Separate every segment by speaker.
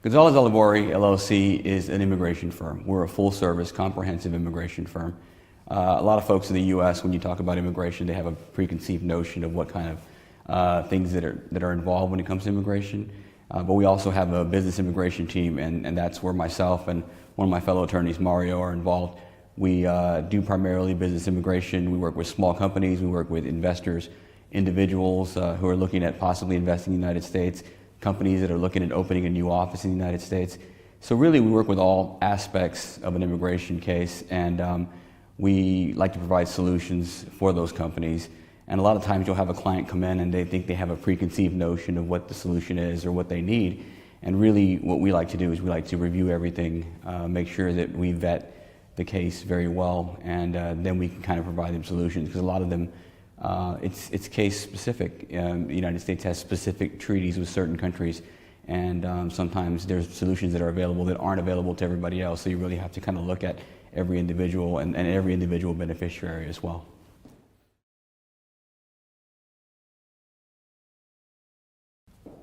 Speaker 1: Gonzalez Olivori LLC is an immigration firm. We're a full-service, comprehensive immigration firm. A lot of folks in the U.S., when you talk about immigration, they have a preconceived notion of what kind of things that are involved when it comes to immigration. But we also have a business immigration team, and that's where myself and one of my fellow attorneys, Mario, are involved. We do primarily business immigration. We work with small companies. We work with investors, individuals who are looking at possibly investing in the United States, companies that are looking at opening a new office in the United States. So really, we work with all aspects of an immigration case, and we like to provide solutions for those companies. And a lot of times you'll have a client come in and they think they have a preconceived notion of what the solution is or what they need. And really what we like to do is we like to review everything, make sure that we vet the case very well, and then we can kind of provide them solutions, because a lot of them, it's case specific. The United States has specific treaties with certain countries, and sometimes there's solutions that are available that aren't available to everybody else. So you really have to kind of look at every individual and every individual beneficiary as well.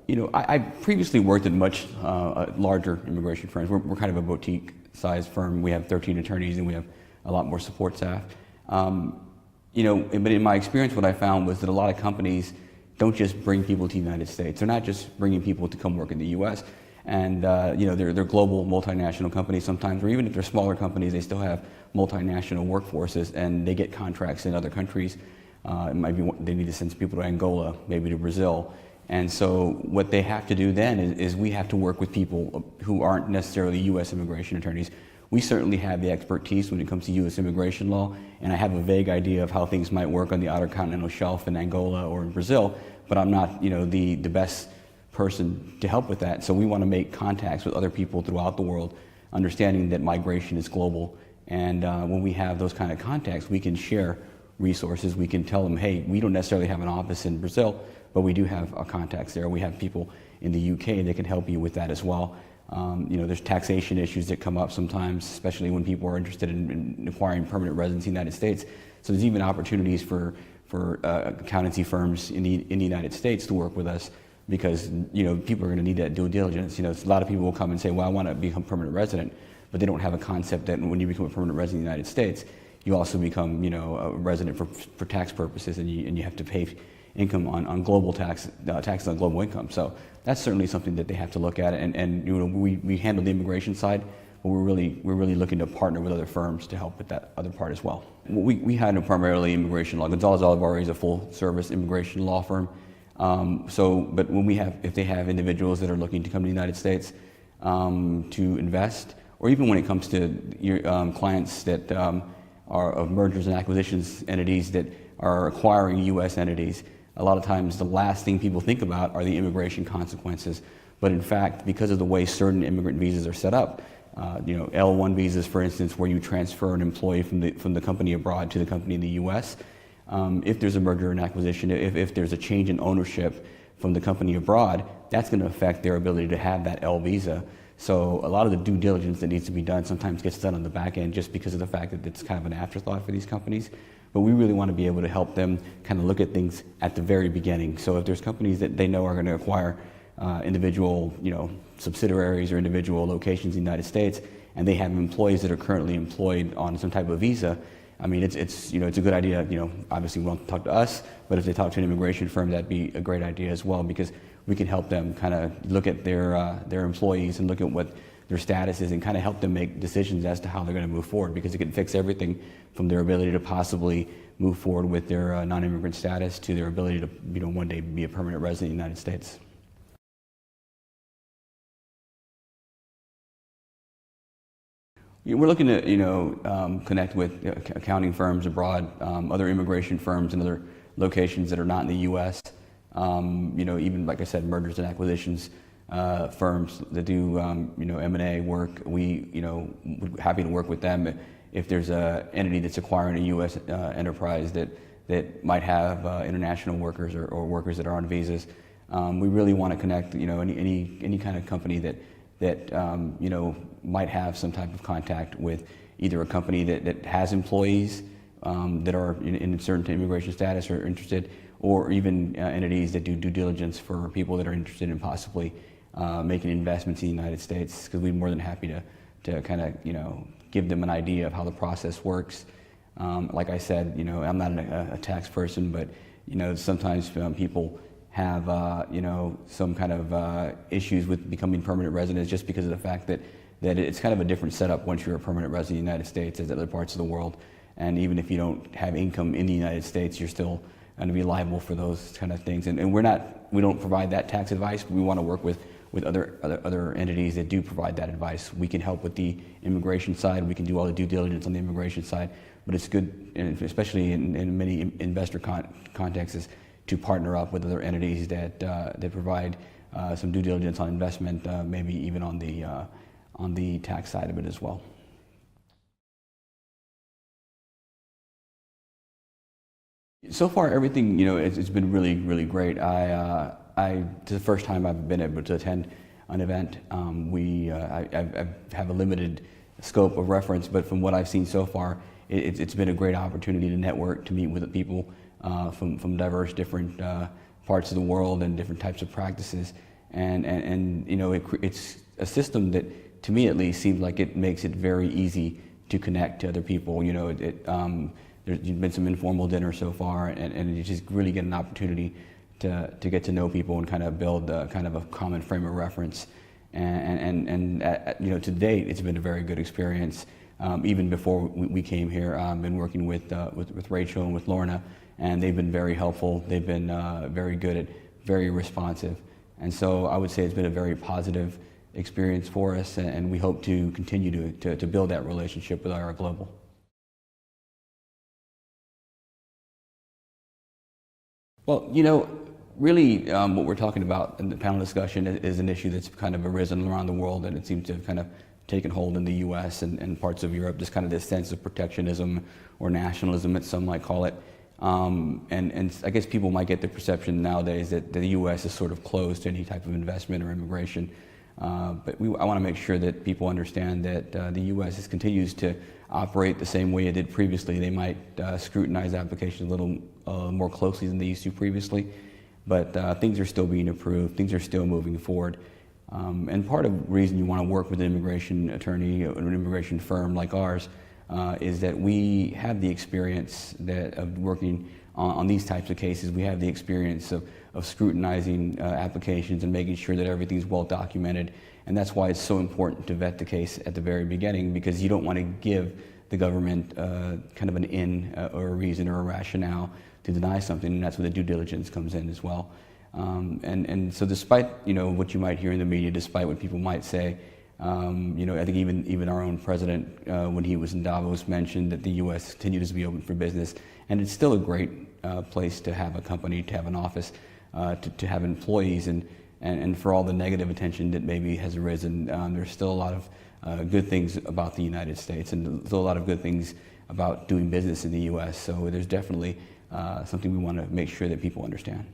Speaker 1: You know, I previously worked at much larger immigration firms. We're kind of a boutique-sized firm. We have 13 attorneys and we have a lot more support staff. You know, but in my experience, what I found was that a lot of companies don't just bring people to the United States. They're not just bringing people to come work in the U.S. And you know, they're global, multinational companies sometimes, or even if they're smaller companies, they still have multinational workforces, and they get contracts in other countries. It might be they need to send people to Angola, maybe to Brazil. And so what they have to do then is we have to work with people who aren't necessarily U.S. immigration attorneys. We certainly have the expertise when it comes to U.S. immigration law, and I have a vague idea of how things might work on the outer continental shelf in Angola or in Brazil, but I'm not, you know, the best person to help with that. So we want to make contacts with other people throughout the world, understanding that migration is global. And when we have those kind of contacts, we can share resources. We can tell them, hey, we don't necessarily have an office in Brazil, but we do have contacts there. We have people in the UK that can help you with that as well. You know, there's taxation issues that come up sometimes, especially when people are interested in acquiring permanent residency in the United States. So there's even opportunities for accountancy firms in the United States to work with us, because, you know, people are going to need that due diligence. You know, a lot of people will come and say, well, I want to become a permanent resident, but they don't have a concept that when you become a permanent resident in the United States, you also become, you know, a resident for tax purposes, and you have to pay income on global taxes on global income. So that's certainly something that they have to look at, and you know, we handle the immigration side, but we're really looking to partner with other firms to help with that other part as well. We handle primarily immigration law. Gonzalez Olivori is a full-service immigration law firm. But when if they have individuals that are looking to come to the United States to invest, or even when it comes to your clients that are of mergers and acquisitions entities that are acquiring U.S. entities, a lot of times the last thing people think about are the immigration consequences. But in fact, because of the way certain immigrant visas are set up, you know, L1 visas, for instance, where you transfer an employee from the company abroad to the company in the U.S., if there's a merger and acquisition, if there's a change in ownership from the company abroad, that's going to affect their ability to have that L visa. So a lot of the due diligence that needs to be done sometimes gets done on the back end, just because of the fact that it's kind of an afterthought for these companies. But we really want to be able to help them kind of look at things at the very beginning. So if there's companies that they know are going to acquire individual, you know, subsidiaries or individual locations in the United States, and they have employees that are currently employed on some type of visa, I mean, it's you know, it's a good idea. You know, obviously we don't talk to us, but if they talk to an immigration firm, that'd be a great idea as well, because we can help them kind of look at their employees and look at what their status is, and kind of help them make decisions as to how they're going to move forward, because it can fix everything from their ability to possibly move forward with their non-immigrant status to their ability to, you know, one day be a permanent resident in the United States. We're looking to, you know, connect with accounting firms abroad, other immigration firms and other locations that are not in the U.S. You know, even, like I said, mergers and acquisitions firms that do, you know, M&A work. We, you know, we're happy to work with them if there's an entity that's acquiring a U.S. Enterprise that might have international workers or workers that are on visas. We really want to connect, you know, any kind of company that you know, might have some type of contact with either a company that has employees that are in a certain immigration status or interested, or even entities that do due diligence for people that are interested in possibly making investments in the United States, because we're more than happy to kind of, give them an idea of how the process works. Like I said, I'm not a tax person, but, sometimes people have, some kind of issues with becoming permanent residents just because of the fact that it's kind of a different setup once you're a permanent resident in the United States as other parts of the world. And even if you don't have income in the United States, you're still going to be liable for those kind of things. And we don't provide that tax advice. We want to work with other entities that do provide that advice. We can help with the immigration side. We can do all the due diligence on the immigration side. But it's good, and especially in many investor contexts, to partner up with other entities that provide some due diligence on investment, maybe even on the tax side of it as well. So far, everything, it's been really, really great. It's the first time I've been able to attend an event. I have a limited scope of reference, but from what I've seen so far, it's been a great opportunity to network, to meet with people from diverse different parts of the world and different types of practices. And it's a system that, to me at least, seems like it makes it very easy to connect to other people. There's been some informal dinner so far, and you just really get an opportunity to get to know people and kind of build kind of a common frame of reference. And to date, it's been a very good experience. Even before we came here, I've been working with Rachel and with Lorna, and they've been very helpful. They've been very good very responsive. And so I would say it's been a very positive experience for us, and we hope to continue to build that relationship with IR Global. Well, really what we're talking about in the panel discussion is an issue that's kind of arisen around the world, and it seems to have kind of taken hold in the U.S. and parts of Europe, just kind of this sense of protectionism or nationalism, as some might call it. And I guess people might get the perception nowadays that the U.S. is sort of closed to any type of investment or immigration. But I want to make sure that people understand that the U.S. continues to operate the same way it did previously. They might scrutinize applications a little more closely than they used to previously, but things are still being approved. Things are still moving forward. And part of the reason you want to work with an immigration attorney or an immigration firm like ours is that we have the experience of working on these types of cases. We have the experience of scrutinizing applications and making sure that everything's well documented. And that's why it's so important to vet the case at the very beginning, because you don't want to give the government kind of an in or a reason or a rationale to deny something, and that's where the due diligence comes in as well. And so despite what you might hear in the media, despite what people might say, I think even our own president, when he was in Davos, mentioned that the U.S. continues to be open for business, and it's still a great place to have a company, to have an office, to have employees, and for all the negative attention that maybe has arisen, there's still a lot of good things about the United States, and still a lot of good things about doing business in the U.S. So there's definitely something we want to make sure that people understand.